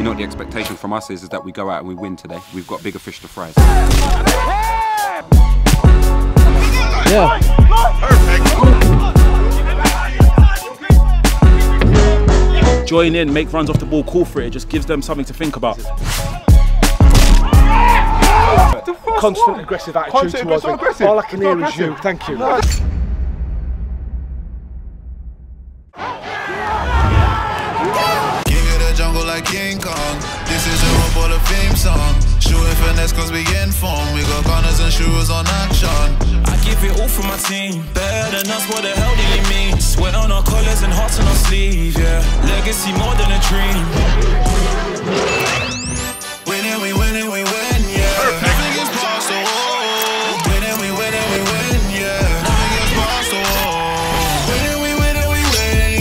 You know what the expectation from us is that we go out and we win today. We've got bigger fish to fry. Yeah. Join in, make runs off the ball, call for it. It just gives them something to think about. Constant aggressive attitude towards me. All I can hear is you. Thank you. Like King Kong. This is a footballer theme song. Shooting finesse cause we informed. We got gunners and shooters on action. I give it all for my team. Better than us, what the hell do you mean? Sweat on our collars and hearts on our sleeve, yeah. Legacy more than a dream. Winning, we win, yeah. Nothing gets past the wall. Winning, we win, yeah. Nothing gets past the wall. Winning, we win,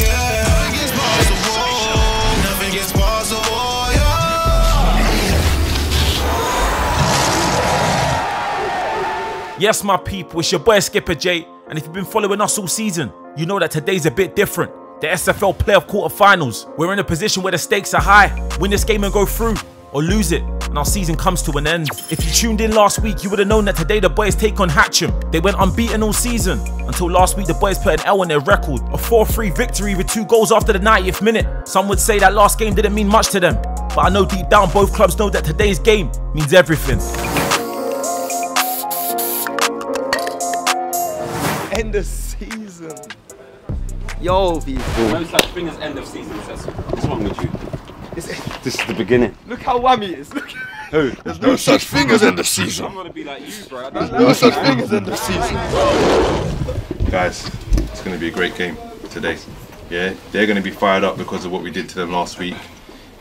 yeah. Nothing gets past the wall. Nothing gets past the wall, yeah. Yes, my people, it's your boy Skipper J, and if you've been following us all season, you know that today's a bit different. The SFL playoff quarterfinals. We're in a position where the stakes are high. Win this game and go through, or lose it, and our season comes to an end. If you tuned in last week, you would have known that today the boys take on Hatcham. They went unbeaten all season, until last week the boys put an L on their record. A 4-3 victory with 2 goals after the 90th minute. Some would say that last game didn't mean much to them, but I know deep down both clubs know that today's game means everything. End of season. Yo, people. No such thing as end of season, Cecil. What's wrong with you? This is the beginning. Look how whammy it is. Look. Who? There's no such thing as end of season. I'm gonna be like you, bro. There's no such thing as end of season. Guys, it's going to be a great game today. Yeah, they're going to be fired up because of what we did to them last week.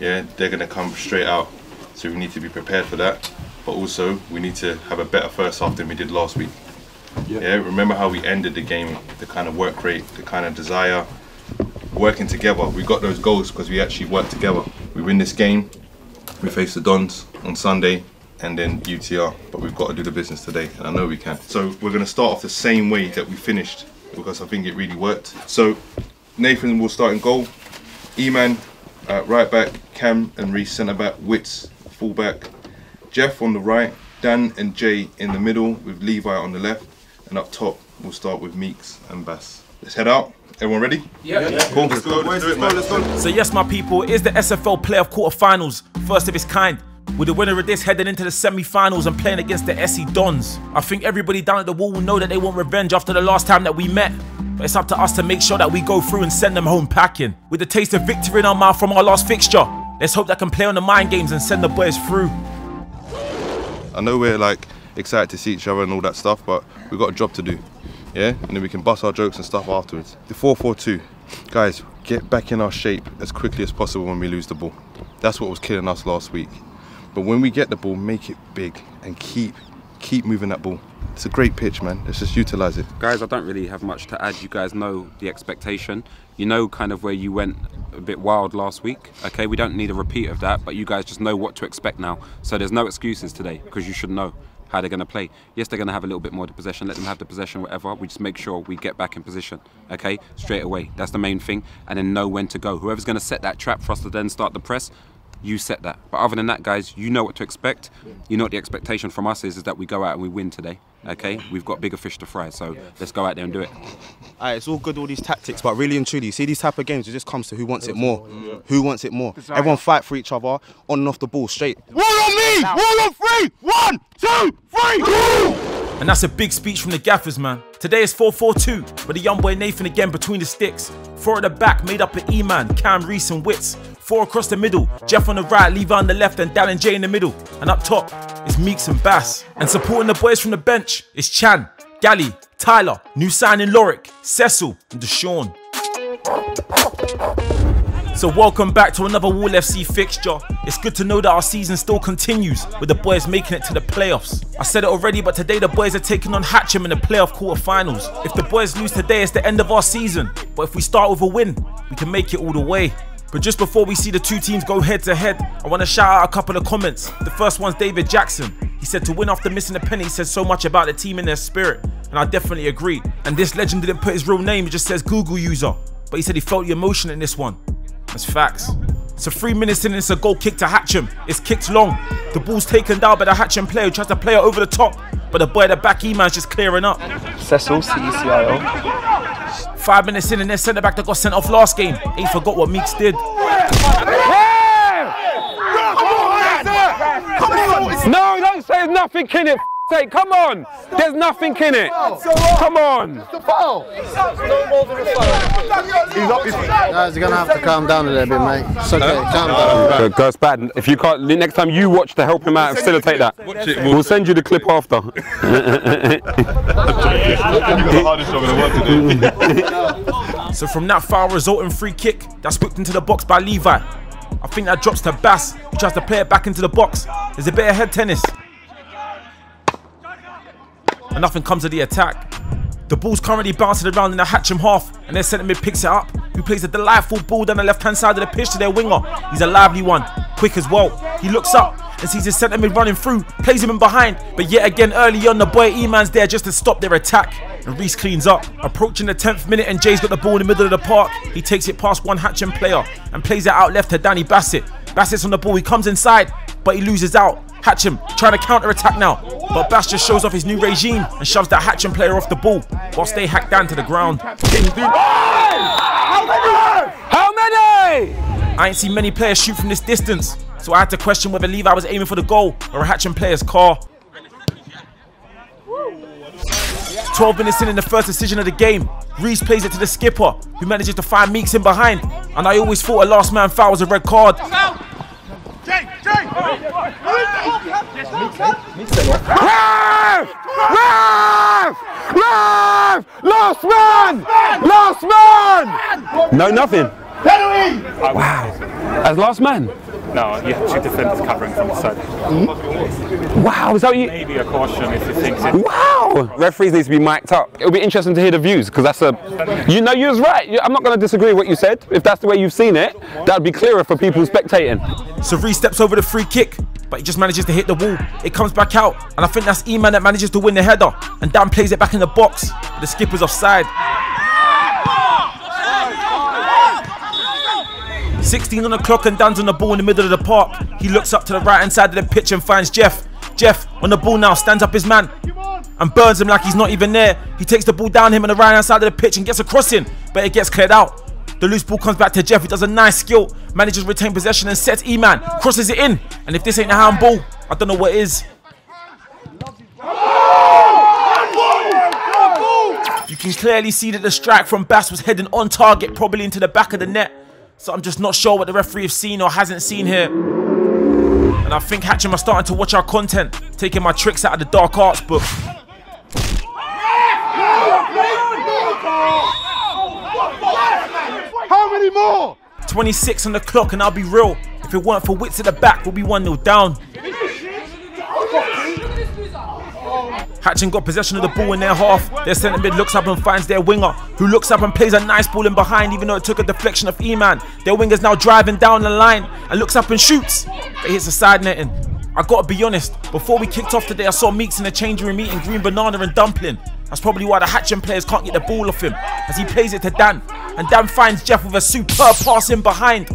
Yeah, they're going to come straight out, so we need to be prepared for that. But also, we need to have a better first half than we did last week. Yeah, remember how we ended the game, the kind of work rate, the kind of desire, working together. We got those goals because we actually worked together. We win this game, we face the Dons on Sunday and then UTR, but we've got to do the business today, and I know we can. So we're going to start off the same way that we finished, because I think it really worked. So Nathan will start in goal, E-Man right back, Cam and Reece centre back, Wits full back, Jeff on the right, Dan and Jay in the middle with Levi on the left, and up top we'll start with Meeks and Bass. Let's head out. Everyone ready? Yeah. Cool. Let's go. Let's do it, man. Let's go. So yes, my people, it is the SFL playoff quarterfinals, first of its kind, with the winner of this heading into the semi-finals and playing against the SE Dons. I think everybody down at the wall will know that they want revenge after the last time that we met, but it's up to us to make sure that we go through and send them home packing. With the taste of victory in our mouth from our last fixture, let's hope that can play on the mind games and send the boys through. I know we're like excited to see each other and all that stuff, but we've got a job to do. Yeah, and then we can bust our jokes and stuff afterwards. The 4-4-2, guys, get back in our shape as quickly as possible when we lose the ball. That's what was killing us last week. But when we get the ball, make it big and keep moving that ball. It's a great pitch, man. Let's just utilise it. Guys, I don't really have much to add. You guys know the expectation. You know kind of where you went a bit wild last week. Okay, we don't need a repeat of that, but you guys just know what to expect now. So there's no excuses today, because you should know how they're going to play. Yes, they're going to have a little bit more of the possession. Let them have the possession, whatever. We just make sure we get back in position, okay? Straight away. That's the main thing. And then know when to go. Whoever's going to set that trap for us to then start the press, you set that. But other than that, guys, you know what to expect. You know what the expectation from us is that we go out and we win today, okay? We've got bigger fish to fry, so let's go out there and do it. Alright, it's all good, all these tactics, but really and truly, see these type of games, it just comes to who wants it more. Who wants it more? Everyone fight for each other, on and off the ball, straight. Wall on me! Wall on 3! 1, 2, 3! And that's a big speech from the gaffers, man. Today is 4-4-2, with the young boy Nathan again between the sticks. 4 at the back, made up of E-Man, Cam, Reece and Wits. 4 across the middle, Jeff on the right, Levi on the left, and Dan and Jay in the middle. And up top, it's Meeks and Bass. And supporting the boys from the bench is Chan, Gally, Tyler, new signing Lorik, Cecil, and Deshaun. So welcome back to another Wall FC fixture. It's good to know that our season still continues, with the boys making it to the playoffs. I said it already, but today the boys are taking on Hatcham in the playoff quarterfinals. If the boys lose today, it's the end of our season. But if we start with a win, we can make it all the way. But just before we see the two teams go head to head, I want to shout out a couple of comments. The first one's David Jackson. He said to win after missing a penny says so much about the team and their spirit. And I definitely agree. And this legend didn't put his real name, it just says Google user. But he said he felt the emotion in this one. That's facts. So 3 minutes in, it's a goal kick to Hatcham. It's kicked long. The ball's taken down by the Hatcham player who tries to play it over the top. But the boy at the back, E-man's just clearing up. Cecil, C-E-C-I-L. 5 minutes in and their centre back that got sent off last game. Ain't forgot what Meeks did. No, don't say there's nothing in it. Sake, come on! There's nothing in it. Come on! Guys, you're gonna have to calm down a little bit, mate. It's okay, calm down. Girls bad. If you can't, next time you watch to help him out, facilitate that. We'll send you the clip after. So from that foul resulting free kick, that's whipped into the box by Levi. I think that drops to Bass, who tries to play it back into the box. There's a bit of head tennis. And nothing comes of the attack. The ball's currently bouncing around in the Hatcham half, and their centre mid picks it up, who plays a delightful ball down the left-hand side of the pitch to their winger. He's a lively one, quick as well. He looks up and sees his centre mid running through, plays him in behind, but yet again early on the boy E-man's there just to stop their attack. And Reese cleans up. Approaching the 10th minute and Jay's got the ball in the middle of the park. He takes it past one Hatcham player and plays it out left to Danny Bassett. Bassett's on the ball, he comes inside, but he loses out. Hatcham trying to counter-attack now, but Bass just shows off his new regime and shoves that Hatcham player off the ball whilst they hack down to the ground. How many? I ain't seen many players shoot from this distance, so I had to question whether Levi was aiming for the goal or a Hatcham player's car. 12 minutes in the first decision of the game, Reese plays it to the skipper, who manages to find Meeks in behind, and I always thought a last man foul was a red card. Last man! Last man! No, nothing. Wow. As last man? No, you have two defenders covering from the side. Wow, is that you? Maybe a caution if you think it. Wow! Referees need to be mic'd up. It'll be interesting to hear the views, because that's a... You know, you was right. I'm not going to disagree with what you said. If that's the way you've seen it, that'd be clearer for people spectating. So Reese steps over the free kick, but he just manages to hit the wall. It comes back out, and I think that's E-man that manages to win the header. And Dan plays it back in the box. The skipper's offside. 16 on the clock and Dan's on the ball in the middle of the park. He looks up to the right hand side of the pitch and finds Jeff. Jeff on the ball now, stands up his man and burns him like he's not even there. He takes the ball down him on the right hand side of the pitch and gets a crossing, but it gets cleared out. The loose ball comes back to Jeff, who does a nice skill, manages to retain possession and sets E-man, crosses it in. And if this ain't a handball, I don't know what is. You can clearly see that the strike from Bass was heading on target, probably into the back of the net. So I'm just not sure what the referee has seen or hasn't seen here. And I think Hatcham are starting to watch our content, taking my tricks out of the dark arts book. How many more? 26 on the clock, and I'll be real, if it weren't for Wits at the back, we'll be 1-0 down. Hatcham got possession of the ball in their half. Their centre mid looks up and finds their winger, who looks up and plays a nice ball in behind, even though it took a deflection of E-man. Their winger's now driving down the line and looks up and shoots, but hits a side netting. I gotta be honest, before we kicked off today, I saw Meeks in the changing room eating green banana and dumpling. That's probably why the Hatcham players can't get the ball off him, as he plays it to Dan, and Dan finds Jeff with a superb pass in behind,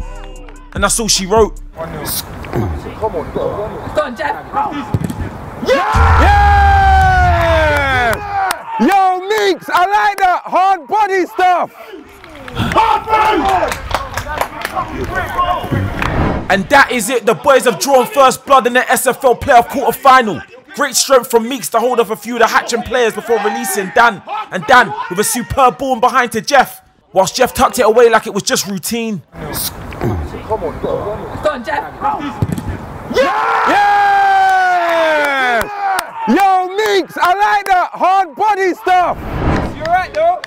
and that's all she wrote. Come on, go on, Jeff. Yeah! Yo, Meeks, I like that hard body stuff. And that is it. The boys have drawn first blood in the SFL playoff quarter final. Great strength from Meeks to hold off a few of the Hatcham players before releasing Dan. And Dan with a superb ball behind to Jeff, whilst Jeff tucked it away like it was just routine. Come on, go on, Jeff. Yeah! Yo, Meeks, I like that hard body stuff. You alright, though?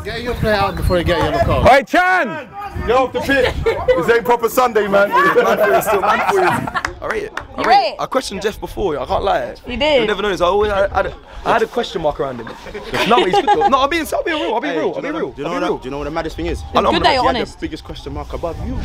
Get your play out before you get yellow card. Hey, Chan! You're off the pitch. This ain't proper Sunday, man. Man for you, still man for you. I rate it. I rate it. I questioned Jeff before. I can't lie. You did. You never know. I had a question mark around him. No, he's good though. No, I'll be real. I'll be real. Do you know what the maddest thing is? It's good that you're honest. The biggest question mark above you.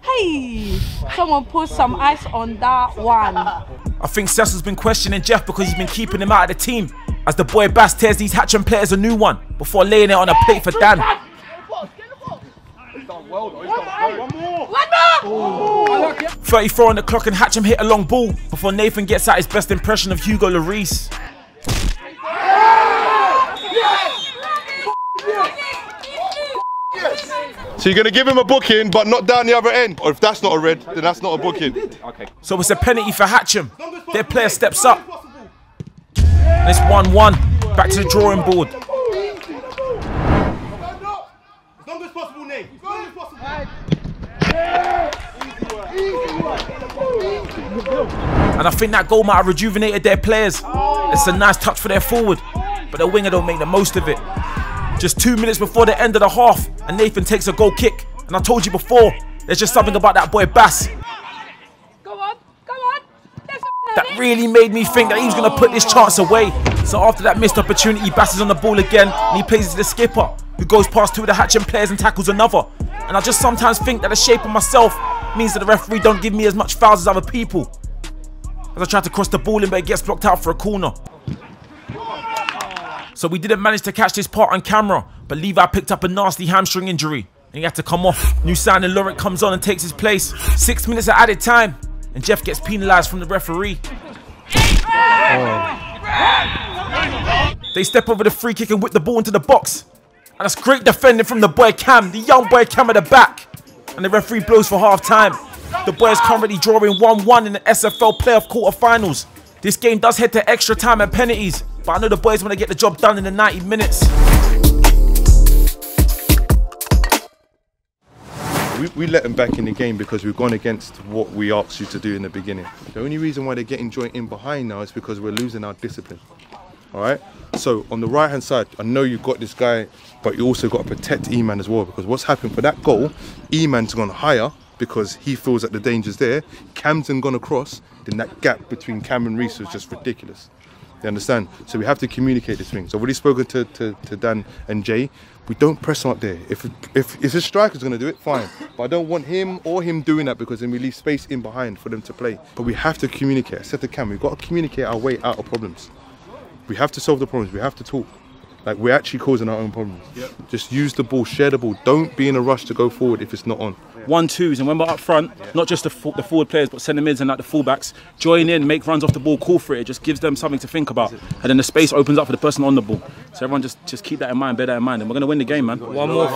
Hey, someone put some ice on that one. I think Cecil's been questioning Jeff because he's been keeping him out of the team, as the boy Bass tears these Hatcham players a new one before laying it on a plate for Dan. more! 34 on the clock and Hatcham hit a long ball before Nathan gets out his best impression of Hugo Lloris. So you're going to give him a booking, but not down the other end. Or if that's not a red, then that's not a booking. Okay. So it's a penalty for Hatcham. Their player steps up. And it's 1-1. Back to the drawing board. And I think that goal might have rejuvenated their players. It's a nice touch for their forward, but the winger don't make the most of it. Just 2 minutes before the end of the half, and Nathan takes a goal kick. And I told you before, there's just something about that boy Bass that really made me think that he was going to put this chance away. So after that missed opportunity, Bass is on the ball again, and he plays it to the skipper, who goes past two of the Hatcham players and tackles another. And I just sometimes think that the shape of myself means that the referee don't give me as much fouls as other people. As I try to cross the ball in, but it gets blocked out for a corner. So we didn't manage to catch this part on camera, but Levi picked up a nasty hamstring injury and he had to come off. New signing Lorick comes on and takes his place. 6 minutes of added time, and Jeff gets penalised from the referee. They step over the free kick and whip the ball into the box. And that's great defending from the boy Cam, the young boy Cam at the back. And the referee blows for half time. The boys currently drawing 1-1 in the SFL playoff quarterfinals. This game does head to extra time and penalties, but I know the boys want to get the job done in the 90 minutes. We let them back in the game because we've gone against what we asked you to do in the beginning. The only reason why they're getting joined in behind now is because we're losing our discipline. All right? So on the right hand side, I know you've got this guy, but you also got to protect E-Man as well, because what's happened for that goal, E-Man's gone higher because he feels that the danger's there. Cam's gone across, then that gap between Cam and Reece was just ridiculous. You understand? So we have to communicate this thing. So I've already spoken to Dan and Jay. We don't press him up there. If his striker's going to do it, fine. But I don't want him or him doing that, because then we leave space in behind for them to play. But we have to communicate. I said to Cam, we've got to communicate our way out of problems. We have to solve the problems. We have to talk. Like, we're actually causing our own problems. Yep. Just use the ball, share the ball. Don't be in a rush to go forward if it's not on. 1-2s, and when we're up front, not just the forward players, but centre mids and like the fullbacks, join in, make runs off the ball, call for it. It just gives them something to think about, and then the space opens up for the person on the ball. So everyone just keep that in mind, bear that in mind, and we're going to win the game, man. One more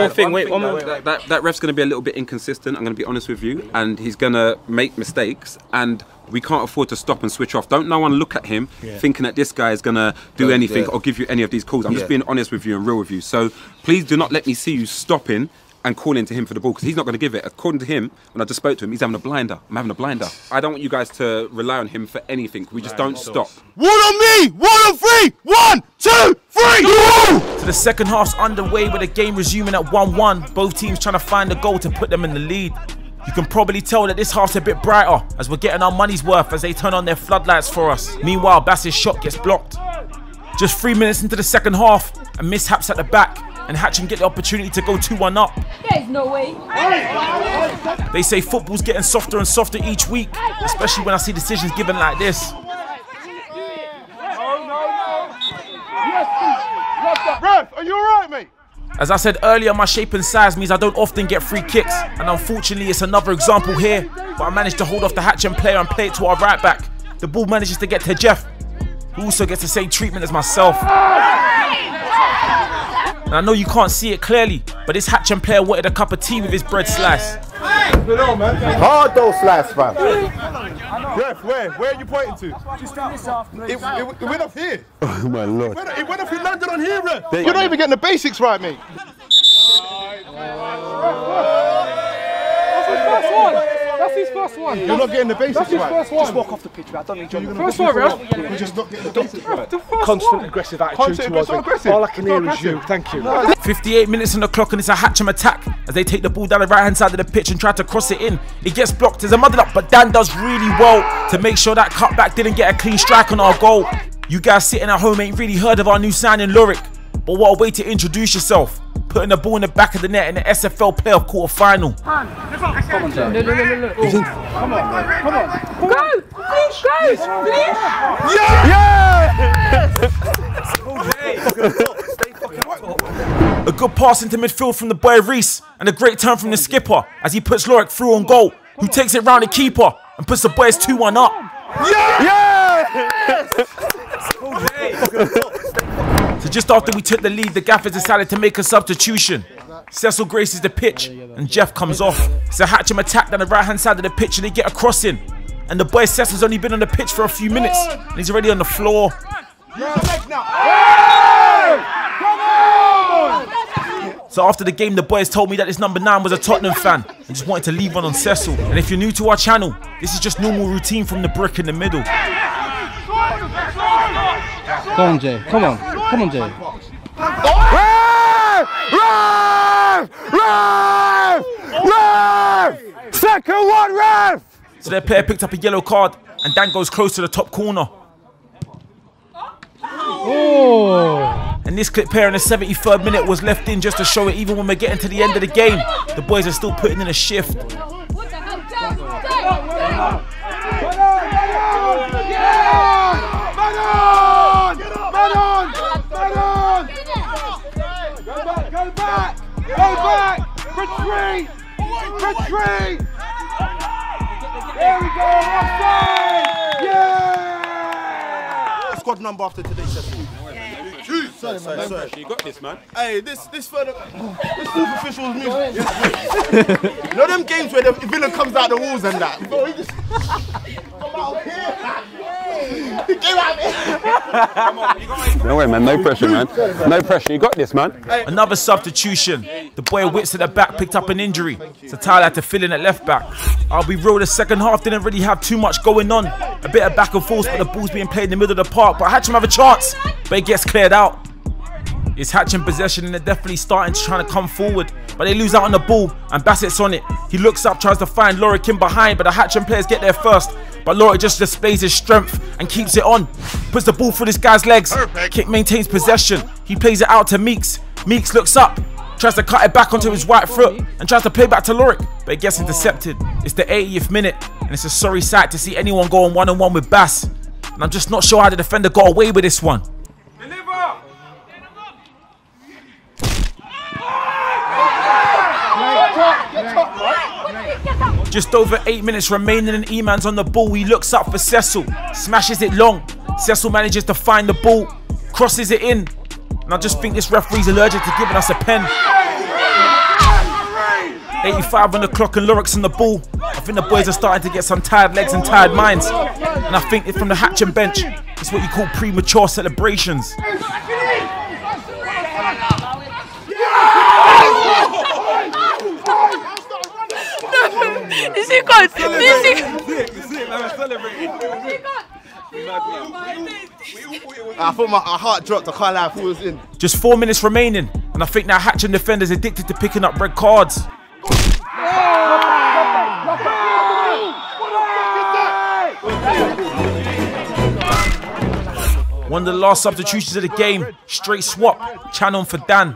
thing. Wait, one more. That ref's going to be a little bit inconsistent. I'm going to be honest with you, and he's going to make mistakes, and we can't afford to stop and switch off. Don't no one look at him thinking that this guy is going to do anything or give you any of these calls. I'm just being honest with you and real with you. So please do not let me see you stopping and calling to him for the ball, because he's not going to give it. According to him, when I just spoke to him, he's having a blinder. I'm having a blinder. I don't want you guys to rely on him for anything. We just don't stop. 1 on me! 1 on 3! 1, 2, 3! So the second half's underway with the game resuming at 1-1. Both teams trying to find a goal to put them in the lead. You can probably tell that this half's a bit brighter, as we're getting our money's worth as they turn on their floodlights for us. Meanwhile, Bass's shot gets blocked. Just 3 minutes into the second half, and mishaps at the back, and Hatcham get the opportunity to go 2-1 up. There's no way. They say football's getting softer and softer each week, especially when I see decisions given like this. Ref, are you alright, mate? As I said earlier, my shape and size means I don't often get free kicks, and unfortunately it's another example here, but I managed to hold off the Hatcham player and play it to our right back. The ball manages to get to Jeff, who also gets the same treatment as myself. And I know you can't see it clearly, but this Hatcham player wanted a cup of tea with his bread slice. Hard though, slice, man. Ref, where are you pointing to? Just turn this off, please. It went off here. Oh my lord. It went off, it landed on here, ref. You're not even getting the basics right, mate. That's his first one. You're not getting the basics right. That's his first one. Just walk off the pitch, I don't need you. First one, Ralph. You're just not getting the basics right. Constant aggressive attitude towards me. All I can hear is you. Thank you. 58 minutes on the clock and it's a Hatcham attack as they take the ball down the right hand side of the pitch and try to cross it in. It gets blocked, there's a muddle up, but Dan does really well to make sure that cutback didn't get a clean strike on our goal. You guys sitting at home ain't really heard of our new signing Lorick, but what a way to introduce yourself. Putting the ball in the back of the net in the SFL playoff quarter-final. Come on, John. Come on. Go! Please, go! Please! Yeah! A good pass into midfield from the boy Reese, and a great turn from the skipper as he puts Lorik through on goal, who takes it round the keeper and puts the boys 2-1 up. So just after we took the lead, the gaffers decided to make a substitution. Cecil graces the pitch and Jeff comes off. So Hatcham attacked on the right hand side of the pitch and they get a crossing. And the boy Cecil's only been on the pitch for a few minutes and he's already on the floor. So after the game, the boys told me that this number 9 was a Tottenham fan and just wanted to leave one on Cecil. And if you're new to our channel, this is just normal routine from the brick in the middle. Come on, Jay. Come on. Come on, Jay. Ref! Second one, ref! So their player picked up a yellow card and Dan goes close to the top corner. Oh. And this clip here in the 73rd minute was left in just to show it even when we're getting to the end of the game. The boys are still putting in a shift. Go back! Retreat! Retreat! There we go! Offside! Yeah! Squad number after today's session. Sorry. You got this, man. Hey, this fourth official's me. You know them games where the villain comes out the walls and that? Bro, he just come out here. He came out here. No way, man. No pressure, man. No pressure. You got this, man. Another substitution. The boy Wits at the back picked up an injury, so Tyler had to fill in at left back. I'll be real, the second half didn't really have too much going on. A bit of back and forth, but the ball's being played in the middle of the park. But Hatcham have a chance, but it gets cleared out. It's Hatcham possession and they're definitely starting to try to come forward, but they lose out on the ball and Bassett's on it. He looks up, tries to find Lorik in behind, but the Hatcham players get there first. But Lorik just displays his strength and keeps it on. Puts the ball through this guy's legs. Kick maintains possession. He plays it out to Meeks. Meeks looks up, tries to cut it back onto his right foot and tries to play back to Lorik, but it gets intercepted. It's the 80th minute and it's a sorry sight to see anyone go on one-on-one with Bass. And I'm just not sure how the defender got away with this one. Just over 8 minutes remaining and E-Man's on the ball. He looks up for Cecil, smashes it long. Cecil manages to find the ball, crosses it in. And I just think this referee's allergic to giving us a pen. 85 on the clock and Lorik's on the ball. I think the boys are starting to get some tired legs and tired minds. And I think from the Hatcham bench, it's what you call premature celebrations. Is he good? I thought my heart dropped, I can't lie, I thought it was in. Just 4 minutes remaining, and I think now Hatcham defenders addicted to picking up red cards. One of the last substitutions of the game, straight swap, Channon for Dan.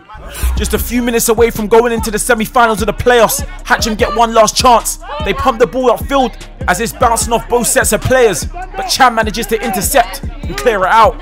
Just a few minutes away from going into the semi-finals of the playoffs, Hatcham get one last chance. They pump the ball upfield as it's bouncing off both sets of players, but Chan manages to intercept and clear it out.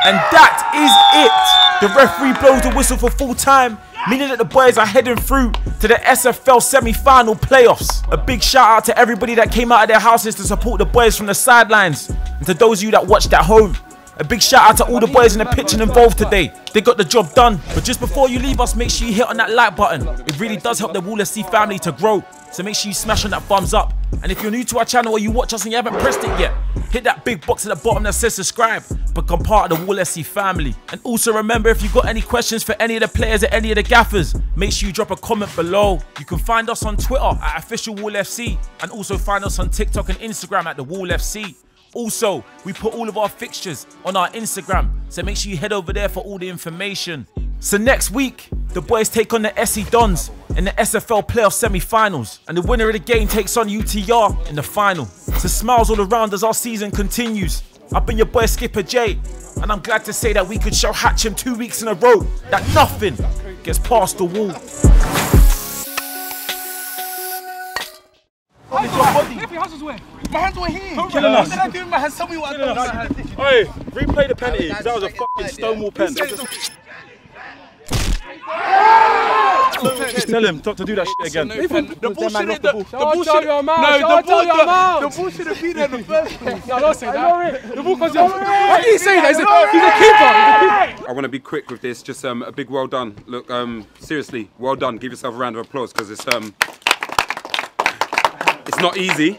And that is it. The referee blows the whistle for full time, meaning that the boys are heading through to the SFL semi-final playoffs. A big shout out to everybody that came out of their houses to support the boys from the sidelines, and to those of you that watched at home. A big shout out to all the boys in the pitch and involved today. They got the job done. But just before you leave us, make sure you hit on that like button. It really does help the Wall FC family to grow. So make sure you smash on that thumbs up. And if you're new to our channel or you watch us and you haven't pressed it yet, hit that big box at the bottom that says subscribe. Become part of the Wall FC family. And also remember, if you've got any questions for any of the players or any of the gaffers, make sure you drop a comment below. You can find us on Twitter at Official Wall FC. And also find us on TikTok and Instagram at The Wall FC. Also, we put all of our fixtures on our Instagram, so make sure you head over there for all the information. So next week, the boys take on the SE Dons in the SFL playoff semi-finals, and the winner of the game takes on UTR in the final. So smiles all around as our season continues. I've been your boy Skipper J, and I'm glad to say that we could show Hatcham 2 weeks in a row that nothing gets past the wall. My hands were here. Killing us. What did I do with my hands? Tell me what I done. Hey, replay the penalty, because that was a fucking Stonewall pen. Just tell him not to do that shit again. The ball shouldn't. The ball shouldn't be there in the first place. No, don't say that. The ball comes in. Why do you say that? He's a keeper. I want to be quick with this. Just a big well done. Look, seriously, well done. Give yourself a round of applause because it's not easy,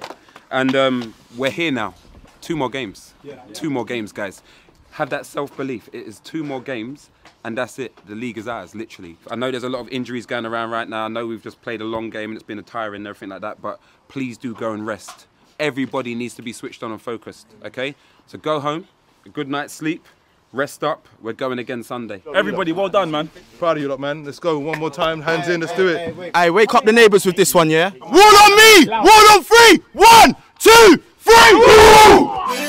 and we're here now. 2 more games. 2 more games, guys. Have that self-belief. It is 2 more games, and that's it. The league is ours, literally. I know there's a lot of injuries going around right now. I know we've just played a long game and it's been a tiring and everything like that, but please do go and rest. Everybody needs to be switched on and focused, okay? So go home, a good night's sleep, rest up. We're going again Sunday. Everybody, well done, man. Proud of you lot, man. Let's go. One more time. Hands in. Let's do it. Hey, wake up the neighbours with this one, yeah? Wall on me! Wall on 3! 1, 2, 3! Woo!